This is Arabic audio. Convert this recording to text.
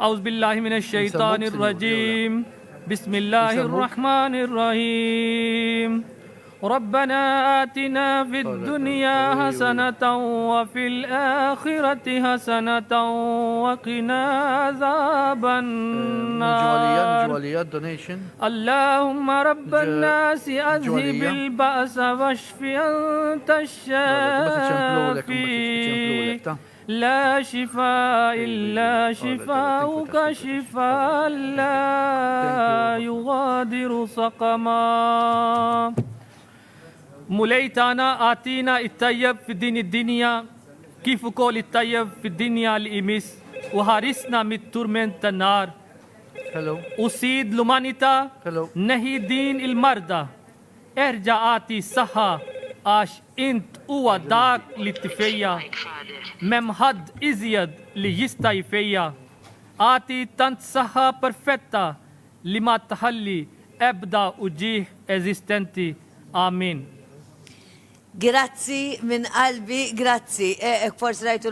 أعوذ بالله من الشيطان الرجيم. بسم الله الرحمن الرحيم. ربنا آتنا في الدنيا حسنة وفي الآخرة حسنة وقنا عذاب النار. اللهم رب الناس أذهب البأس واشف أنت الشافي لا شفاء إلا شفاؤك شفاء لا يغادر سقما. موليتانا آتينا الطيب في دين الدنيا كيف قول الطيب في الدنيا الإمس وحارسنا من تورمنت النار. أصيد لومانيتا نهي دين المردة ارجع آتي صحة آش انت هو داك لتفيا ممهد إزيد ليستيفيا آتي تنت صحة برفتا لما تحلي أبدا أجيه إزيستنتي. آمين. Grazzi minn qalbi, grazzi. Forsi rajtu